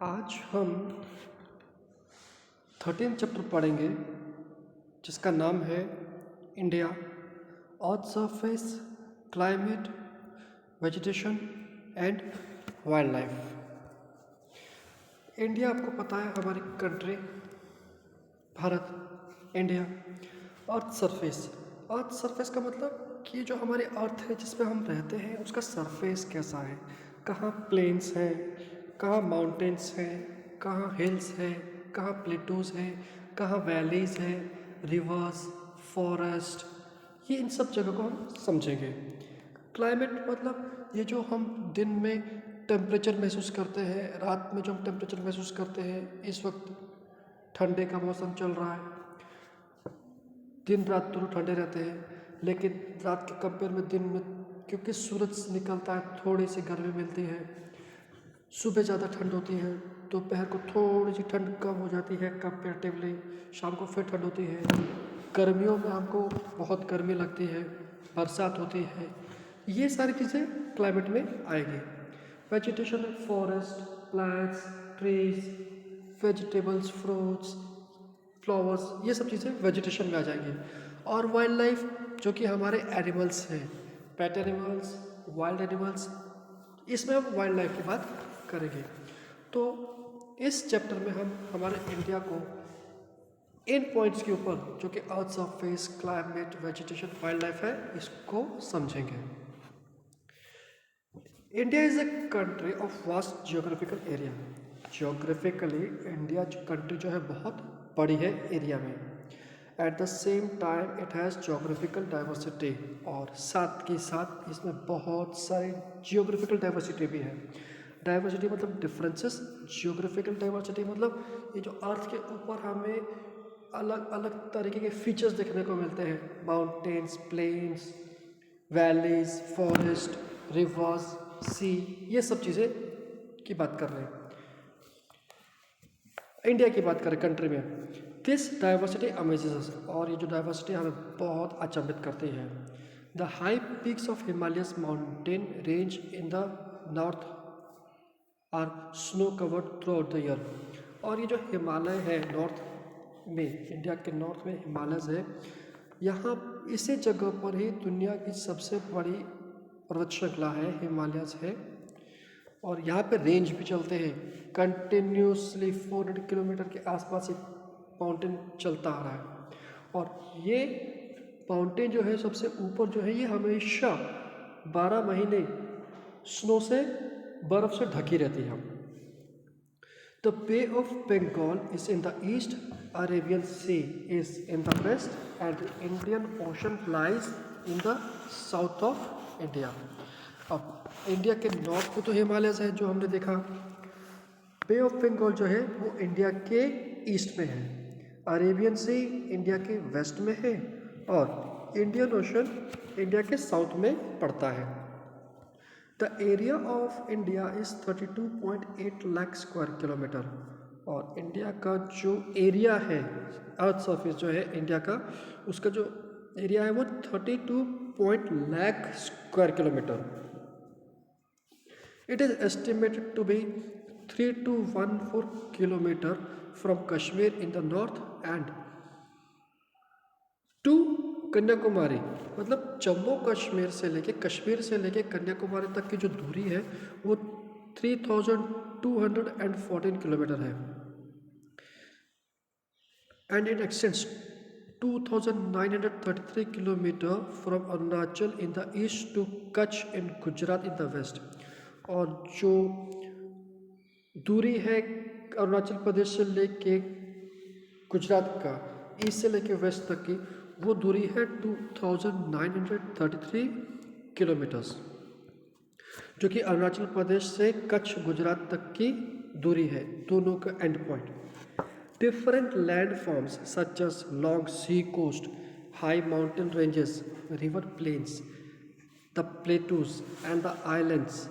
आज हम 13 चैप्टर पढ़ेंगे जिसका नाम है India, earth surface, climate, vegetation and wild life. India आपको पता है हमारी country, Bharat, India. Earth surface का मतलब कि जो हमारी अर्थ है जिसमें हम रहते हैं उसका सरफेस कैसा है, कहाँ प्लेन्स हैं, कहाँ माउंटेन्स हैं, कहाँ हिल्स हैं, कहाँ प्लेटूज हैं, कहाँ वैलीज हैं, रिवर्स, फॉरेस्ट, ये इन सब जगह को हम समझेंगे। क्लाइमेट मतलब ये जो हम दिन में टेम्परेचर महसूस करते हैं, रात में जो हम टेम्परेचर महसूस करते हैं। इस वक्त ठंडे का मौसम चल रहा है, दिन रात दोनों ठंडे रहते हैं, लेकिन रात के कंपेयर में दिन में क्योंकि सूरज निकलता है थोड़ी सी गर्मी मिलती है। सुबह ज़्यादा ठंड होती है, दोपहर को थोड़ी सी ठंड कम हो जाती है कंपेरेटिवली, शाम को फिर ठंड होती है। गर्मियों में हमको बहुत गर्मी लगती है, बरसात होती है। ये सारी चीज़ें क्लाइमेट में आएगी। वेजिटेशन में forest, plants, trees, vegetables, fruits, flowers, ये सब चीज़ें वेजिटेशन में आ जाएंगी। और वाइल्ड लाइफ जो कि हमारे एनिमल्स हैं, पेट एनिमल्स, वाइल्ड एनिमल्स, इसमें हम वाइल्ड लाइफ की बात करेंगे। तो इस चैप्टर में हम हमारे इंडिया को इन पॉइंट्स के ऊपर जो कि earth surface, climate, vegetation, wild life है, इसको समझेंगे। India is a country of vast geographical area. Geographically India country जो है बहुत बड़ी है एरिया में। At the same time it has geographical diversity, और साथ के साथ इसमें बहुत सारी जियोग्राफिकल डाइवर्सिटी भी है। डाइवर्सिटी मतलब डिफरेंसेस, जियोग्राफिकल डाइवर्सिटी मतलब ये जो अर्थ के ऊपर हमें अलग अलग तरीके के फीचर्स देखने को मिलते हैं। Mountains, plains, valleys, forest, rivers, sea, ये सब चीज़ें की बात कर रहे हैं। इंडिया की बात करें कंट्री में, दिस डाइवर्सिटी अमेजेस अस, और ये जो डाइवर्सिटी हमें बहुत अचंभित करती है। The high peaks of Himalayas mountain range in the north are snow covered throughout the year. और ये जो हिमालय है नॉर्थ में, इंडिया के नॉर्थ में हिमालयस है, यहाँ इसी जगह पर ही दुनिया की सबसे बड़ी पर्वत श्रृंखला है, हिमालयस है। और यहाँ पे रेंज भी चलते हैं कंटिन्यूसली 400 किलोमीटर के आसपास एक माउंटेन चलता आ रहा है। और ये माउंटेन जो है सबसे ऊपर जो है, ये हमेशा 12 महीने स्नो से, बर्फ से ढकी रहती है। The bay of Bengal is in the east, Arabian sea is in the west and the Indian ocean lies in the south of India. अब इंडिया के नॉर्थ में तो हिमालयस है जो हमने देखा, बे ऑफ बंगाल जो है वो इंडिया के ईस्ट में है, अरेबियन सी इंडिया के वेस्ट में है, और इंडियन ओशन इंडिया के साउथ में पड़ता है। The area of India is 32.8 lakh square kilometre, और इंडिया का जो एरिया है, अर्थ सरफेस जो है इंडिया का, उसका जो एरिया है वो 32 lakh square kilometre. It is estimated to be 3214 kilometer from Kashmir in the north and to Kanyakumari, मतलब जम्मू कश्मीर से लेके, कश्मीर से लेके कन्याकुमारी तक की जो दूरी है वो 3214 किलोमीटर है। And it extends 2933 kilometre from Arunachal in the east to Kutch in Gujarat in the west. और जो दूरी है अरुणाचल प्रदेश से लेके गुजरात का, ईस्ट से लेके वेस्ट तक की, वो दूरी है 2933 किलोमीटर्स, जो कि अरुणाचल प्रदेश से कच्छ गुजरात तक की दूरी है, दोनों का end point. Different land forms such as long sea coast, high mountain ranges, river plains, the plateaus and the islands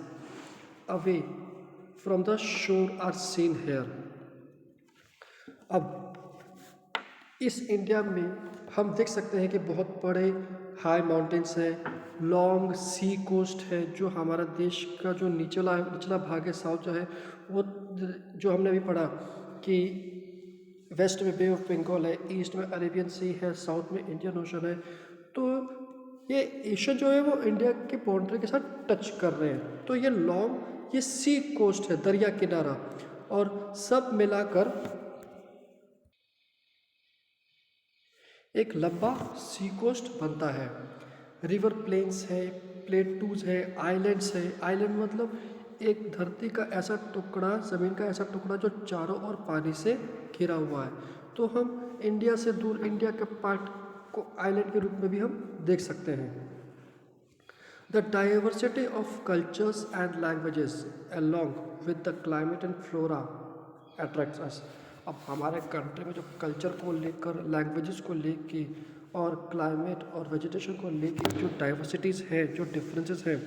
away from the shore are seen here। अब इस इंडिया में हम देख सकते हैं कि बहुत बड़े हाई माउंटेन्स है, लॉन्ग सी कोस्ट है, जो हमारा देश का जो निचला निचला भाग है साउथ जो है वो जो हमने अभी पढ़ा कि वेस्ट में बे ऑफ बंगाल है, ईस्ट में अरेबियन सी है, साउथ में इंडियन ओशन है। तो ये एशिया जो है वो इंडिया की बाउंड्री के साथ टच कर रहे हैं। तो ये लॉन्ग ये सी कोस्ट है, दरिया किनारा, और सब मिलाकर एक लंबा सी कोस्ट बनता है। रिवर प्लेन्स है, प्लेटूज है, आइलैंड्स है। आइलैंड मतलब एक धरती का ऐसा टुकड़ा, ज़मीन का ऐसा टुकड़ा जो चारों ओर पानी से घिरा हुआ है। तो हम इंडिया से दूर इंडिया के पार्ट को आइलैंड के रूप में भी हम देख सकते हैं। The diversity of cultures and languages along with the climate and flora attracts us. अब हमारे कंट्री में जो कल्चर को लेकर, लैंग्वेजेस को लेके और क्लाइमेट और वेजिटेशन को लेके जो डाइवर्सिटीज़ है, जो डिफरेंसेस हैं,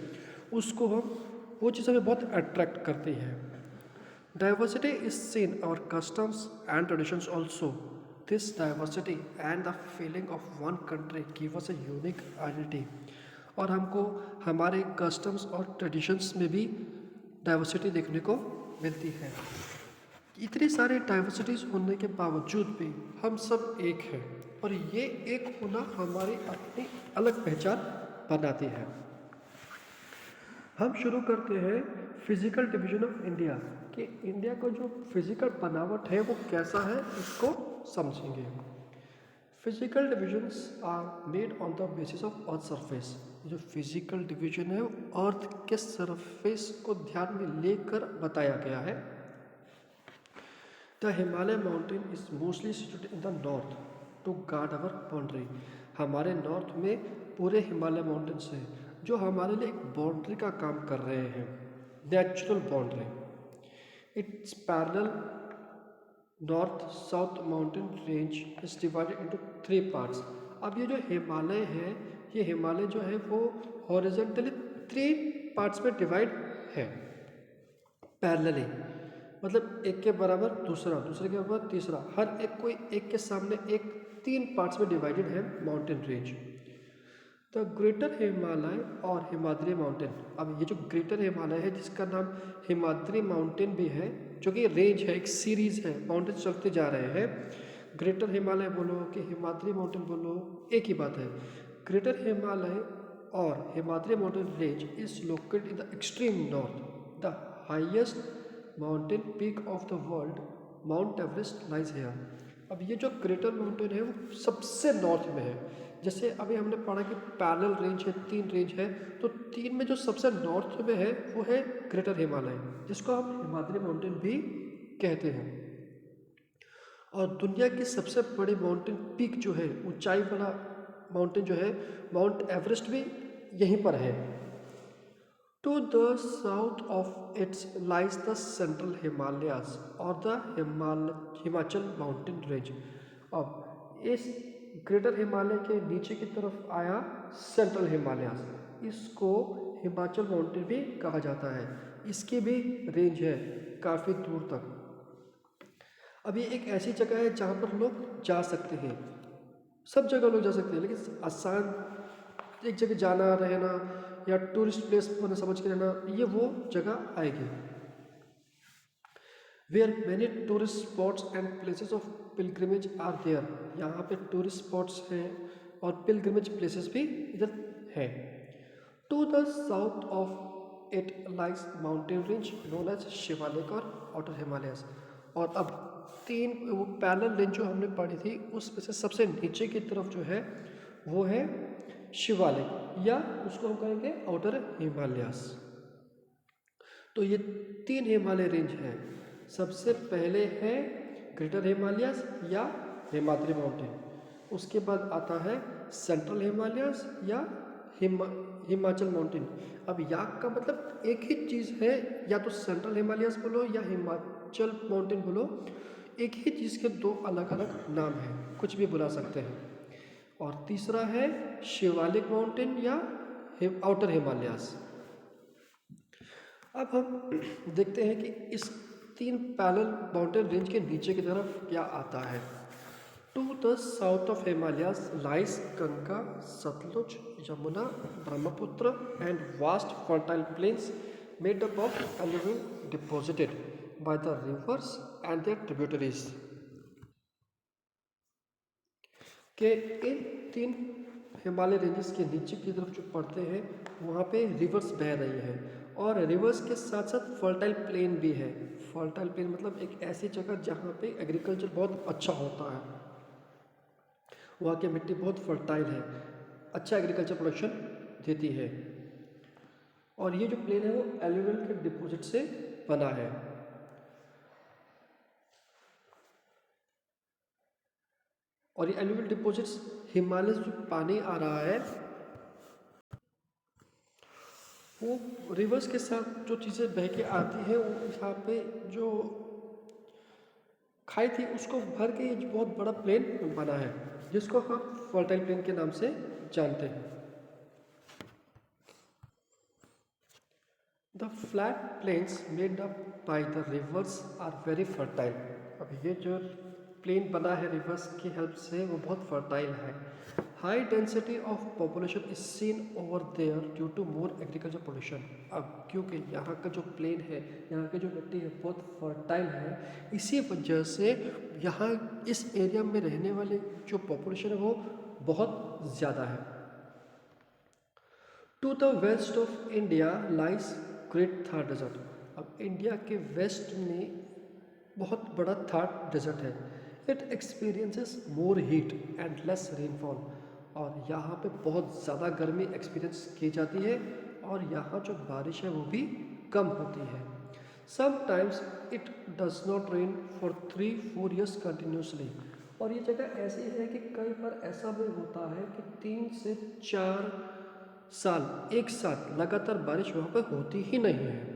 उसको हम वो चीज़ हमें बहुत अट्रैक्ट करती है। डाइवर्सिटी इज सीन और customs and traditions also. This diversity and the feeling of one country give us a unique identity. और हमको हमारे कस्टम्स और ट्रेडिशंस में भी डाइवर्सिटी देखने को मिलती है। इतनी सारी डाइवर्सिटीज़ होने के बावजूद भी हम सब एक हैं, और ये एक होना हमारी अपनी अलग पहचान बनाती है। हम शुरू करते हैं फिजिकल डिवीजन ऑफ इंडिया, कि इंडिया का जो फिजिकल बनावट है वो कैसा है, इसको समझेंगे। Physical divisions are made on the basis of earth surface. जो फिजिकल डिवीजन है वो अर्थ के सरफेस को ध्यान में लेकर बताया गया है। The Himalaya mountain is mostly situated in the north to guard our boundary. हमारे नॉर्थ में पूरे हिमालय माउंटेन्स हैं जो हमारे लिए एक बाउंड्री का काम कर रहे हैं, natural boundary. It's parallel north south mountain range is divided into 3 parts. अब ये जो हिमालय है, ये हिमालय जो है वो हॉरिजॉन्टली 3 पार्ट्स में डिवाइड है, पैरेलली, मतलब एक के बराबर दूसरा, दूसरे के बराबर तीसरा, हर एक कोई एक के सामने एक, 3 पार्ट्स में डिवाइडेड है mountain range. The greater Himalaya और हिमाद्री माउंटेन। अब ये जो ग्रेटर हिमालय है जिसका नाम हिमाद्री माउंटेन भी है, जो कि रेंज है, एक सीरीज है, माउंटेन चलते जा रहे हैं। ग्रेटर हिमालय बोलो कि हिमाद्री माउंटेन बोलो, एक ही बात है। ग्रेटर हिमालय और Himadri mountain range is located in the extreme north. The highest mountain peak of the world, mount Everest, lies here. अब ये जो ग्रेटर माउंटेन है वो सबसे नॉर्थ में है। जैसे अभी हमने पढ़ा कि पैरेलल रेंज है, 3 रेंज है, तो 3 में जो सबसे नॉर्थ में है वो है ग्रेटर हिमालय, जिसको हम हिमाद्री माउंटेन भी कहते हैं। और दुनिया की सबसे बड़ी माउंटेन पीक जो है, ऊंचाई वाला माउंटेन जो है, माउंट एवरेस्ट भी यहीं पर है। To the south of its lies the central Himalayas और द हिमाचल माउंटेन रेंज। अब इस ग्रेटर हिमालय के नीचे की तरफ आया सेंट्रल हिमालयाज, इसको हिमाचल माउंटेन भी कहा जाता है। इसकी भी रेंज है काफ़ी दूर तक। अब ये एक ऐसी जगह है जहाँ पर लोग जा सकते हैं, सब जगह लोग जा सकते हैं, लेकिन आसान एक जगह जाना, रहना या टूरिस्ट प्लेस मैंने समझ के रहना, ये वो जगह आएगी। Where many tourist spots and places of pilgrimage are there. यहाँ पे टूरिस्ट स्पॉट्स हैं और पिलग्रिमेज प्लेसेस भी इधर है। To the south of it lies mountain range known as Shivalik or outer Himalayas. और अब 3 वो पैरेलल रेंज जो हमने पढ़ी थी उसमें से सबसे नीचे की तरफ जो है वो है शिवालिक, या उसको हम कहेंगे आउटर हिमालयस। तो ये 3 हिमालय रेंज है। सबसे पहले है ग्रेटर हिमालयस या हिमाद्री माउंटेन, उसके बाद आता है सेंट्रल हिमालयस या हिमाचल माउंटेन। अब यहाँ का मतलब एक ही चीज़ है, या तो सेंट्रल हिमालयस बोलो या हिमाचल माउंटेन बोलो, एक ही चीज़ के 2 अलग अलग नाम हैं, कुछ भी बुला सकते हैं। और तीसरा है शिवालिक माउंटेन या आउटर हिमालयस। अब हम देखते हैं कि इस 3 पैरेलल माउंटेन रेंज के नीचे की तरफ क्या आता है। To the south of Himalayas lies Ganga, Satluj, Yamuna, Brahmaputra and vast fertile plains made up of alluvial deposited by the rivers and their tributaries. के इन तीन हिमालय रेंजेस के नीचे की तरफ जो पड़ते हैं वहाँ पे रिवर्स बह रही हैं और रिवर्स के साथ साथ फर्टाइल प्लेन भी है। फर्टाइल प्लेन मतलब एक ऐसी जगह जहाँ पे एग्रीकल्चर बहुत अच्छा होता है, वहाँ की मिट्टी बहुत फर्टाइल है, अच्छा एग्रीकल्चर प्रोडक्शन देती है। और ये जो प्लेन है वो एल्यूवियल के डिपॉजिट से बना है। और ये एल्यूवियल डिपॉजिट्स हिमालय से जो पानी आ रहा है वो रिवर्स के साथ जो चीज़ें बह के आती हैं वो यहाँ पे जो खाई थी उसको भर के ये बहुत बड़ा प्लेन बना है जिसको हम फर्टाइल प्लेन के नाम से जानते हैं। The flat plains made up by the rivers are very fertile. अब ये जो प्लेन बना है रिवर्स की हेल्प से वो बहुत फर्टाइल है। High density of population is seen over there due to more agriculture production. अब क्योंकि यहाँ का जो प्लेन है, यहाँ की जो मिट्टी है बहुत फर्टाइल है, इसी वजह से यहाँ इस एरिया में रहने वाले जो पॉपुलेशन है वो बहुत ज़्यादा है। To the west of India lies great Thar desert. अब इंडिया के वेस्ट में बहुत बड़ा थार डेजर्ट है। It experiences more heat and less rainfall. और यहाँ पे बहुत ज़्यादा गर्मी एक्सपीरियंस की जाती है और यहाँ जो बारिश है वो भी कम होती है। Sometimes it does not rain for 3-4 years continuously. और ये जगह ऐसी है कि कई बार ऐसा भी होता है कि 3 से 4 साल एक साथ लगातार बारिश वहाँ पर होती ही नहीं है।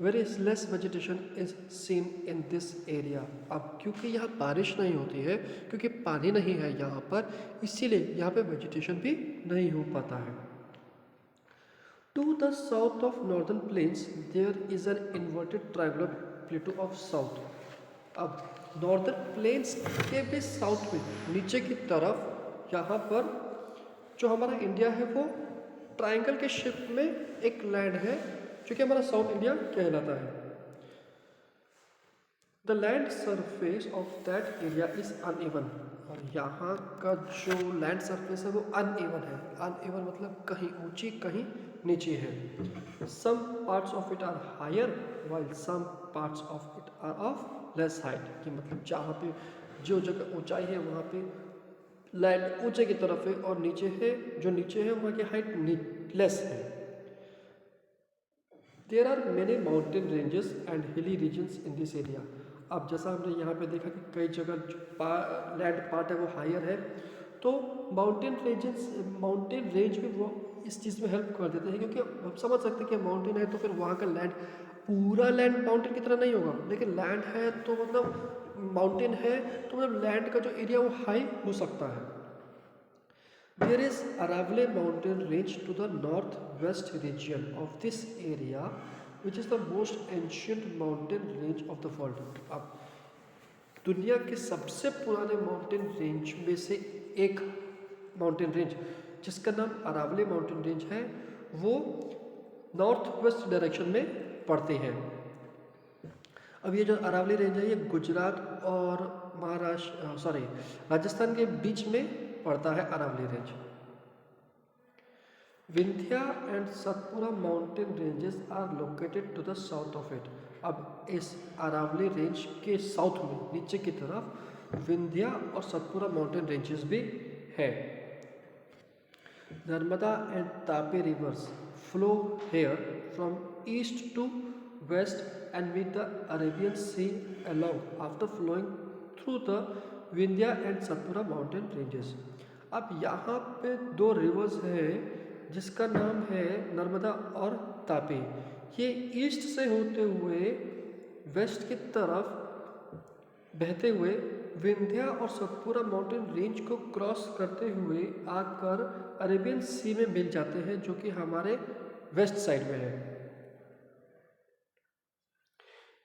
Very less vegetation is seen in this area. अब क्योंकि यहाँ बारिश नहीं होती है, क्योंकि पानी नहीं है यहाँ पर, इसीलिए यहाँ पे वेजिटेशन भी नहीं हो पाता है। To the south of northern plains there is an inverted triangular plateau of south. अब नॉर्दर्न प्लेन्स के भी साउथ में नीचे की तरफ यहाँ पर जो हमारा इंडिया है वो ट्रायंगल के शेप में एक लैंड है जो कि हमारा साउथ इंडिया कहलाता है। The land surface of that area is uneven. और यहाँ का जो लैंड सरफेस है वो अनइवन है। अनइवन मतलब कहीं ऊंची कहीं नीची है। Some parts of it are higher while some parts of it are of less height. कि मतलब जहाँ पे जो जगह ऊंचाई है वहाँ पे लैंड ऊंचे की तरफ है और नीचे है जो नीचे है वहाँ की हाइट लेस है। There are many mountain ranges and hilly regions in this area. अब जैसा हमने यहाँ पे देखा कि कई जगह जो लैंड पार्ट है वो हायर है, तो माउंटेन रेंज भी वो इस चीज़ में हेल्प कर देते हैं। क्योंकि हम समझ सकते हैं कि माउंटेन है तो फिर वहाँ का लैंड पूरा लैंड माउंटेन की तरह नहीं होगा, लेकिन लैंड है तो मतलब माउंटेन है तो मतलब लैंड का जो एरिया वो हाई हो सकता है। There is Aravalli mountain range to the northwest region of this area, which is the most ancient mountain range of the world. अब दुनिया के सबसे पुराने माउंटेन रेंज में से एक माउंटेन रेंज जिसका नाम अरावली माउंटेन रेंज है वो नॉर्थ वेस्ट डायरेक्शन में पड़ती है। अब ये जो अरावली रेंज है ये गुजरात और राजस्थान के बीच में पड़ता है Aravalli range. Vindhya and Satpura mountain ranges are located to the south of it. अब इस अरावली रेंज के साउथ में नीचे की तरफ विंध्या और सतपुरा माउंटेन रेंजेस भी है। Narmada and Tapi rivers flow here from east to west and meet the Arabian Sea along after flowing through the Vindhya and Satpura mountain ranges। अब यहाँ पे दो रिवर्स है जिसका नाम है नर्मदा और तापी। ये ईस्ट से होते हुए वेस्ट की तरफ बहते हुए विंध्या और सतपुरा माउंटेन रेंज को क्रॉस करते हुए आकर अरेबियन सी में मिल जाते हैं जो कि हमारे वेस्ट साइड में है।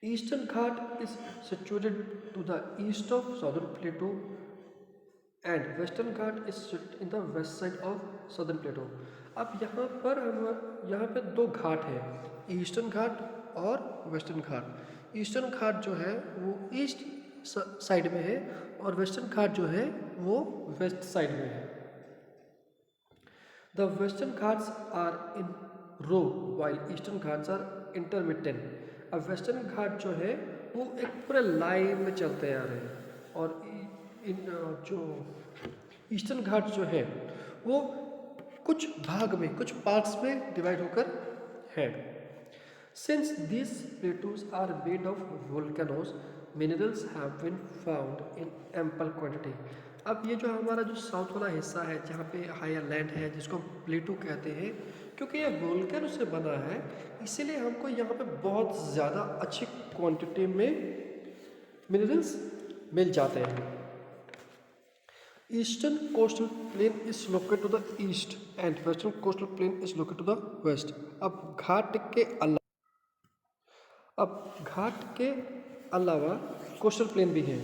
Eastern Ghat is situated to the east of Southern Plateau and western Ghat is sit in the west side of southern plateau. अब यहाँ पे दो घाट है, ईस्टर्न घाट और वेस्टर्न घाट। ईस्टर्न घाट जो है वो ईस्ट साइड में है और वेस्टर्न घाट जो है वो वेस्ट साइड में है। The western Ghats are in row while eastern Ghats are intermittent. अब वेस्टर्न घाट जो है वो एक पूरे लाइन में चलते आ रहे हैं और जो ईस्टर्न घाट जो है वो कुछ भाग में, कुछ पार्ट्स में डिवाइड होकर है। Since these plateaus are made of volcanoes, minerals have been found in ample quantity। अब ये जो हमारा जो साउथ वाला हिस्सा है जहाँ पे हायर लैंड है जिसको हम प्लेटू कहते हैं, क्योंकि ये वोल्केनो से बना है इसीलिए हमको यहाँ पे बहुत ज़्यादा अच्छी क्वांटिटी में मिनरल्स मिल जाते हैं। Eastern coastal plain is located to the east and western coastal plain is located to the west. अब घाट के अलावा कोस्टल प्लेन भी है।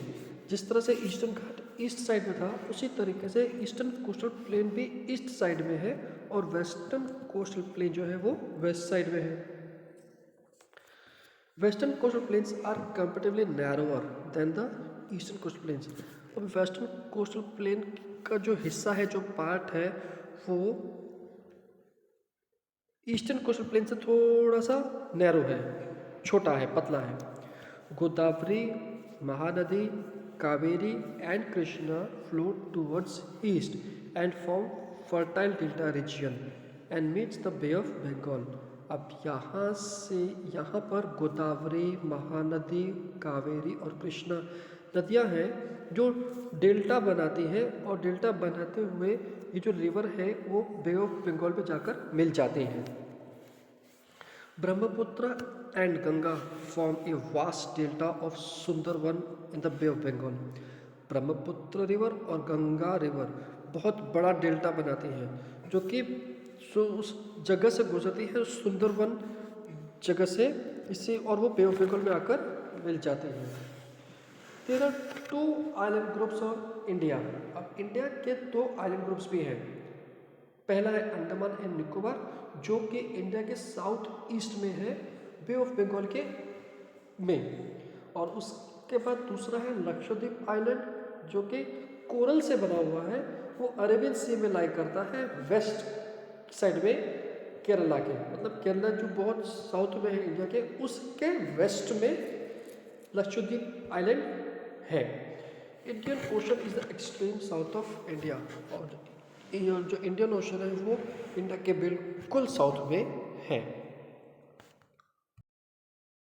जिस तरह से ईस्टर्न घाट ईस्ट साइड में था उसी तरीके से ईस्टर्न कोस्टल प्लेन भी ईस्ट साइड में है और वेस्टर्न कोस्टल प्लेन जो है वो वेस्ट साइड में है। Western coastal plains are comparatively narrower than the eastern coastal plains. अब वेस्टर्न कोस्टल प्लेन का जो हिस्सा है, जो पार्ट है, वो ईस्टर्न कोस्टल प्लेन से थोड़ा सा नैरो है, छोटा है, पतला है। Godavari, Mahanadi, Kaveri and Krishna flow towards east and form fertile delta region and meets the bay of Bengal. अब यहाँ से यहाँ पर गोदावरी, महानदी, कावेरी और कृष्णा नदियाँ हैं जो डेल्टा बनाती हैं और डेल्टा बनाते हुए ये जो रिवर है वो बे ऑफ बंगाल पे जाकर मिल जाते हैं। Brahmaputra and Ganga form a vast delta of Sundarban in the bay of Bengal. Brahmaputra river और गंगा रिवर बहुत बड़ा डेल्टा बनाती हैं जो कि उस जगह से गुजरती है, सुंदरवन जगह से, इससे और वो बे ऑफ बंगाल में आकर मिल जाते हैं। There are 2 island groups of India. अब इंडिया के 2 आइलैंड ग्रुप्स भी हैं। पहला है अंडमान एंड निकोबार जो कि इंडिया के साउथ ईस्ट में है, बे ऑफ बंगाल के में, और उसके बाद दूसरा है लक्षद्वीप आइलैंड जो कि कोरल से बना हुआ है, वो अरेबियन सी में लाई करता है वेस्ट साइड में केरला के, मतलब केरला जो बहुत साउथ में है इंडिया के, उसके वेस्ट में लक्षद्वीप आइलैंड है। Indian ocean is the extreme south of India और जो इंडियन ओशन है वो इंडिया के बिल्कुल साउथ में है।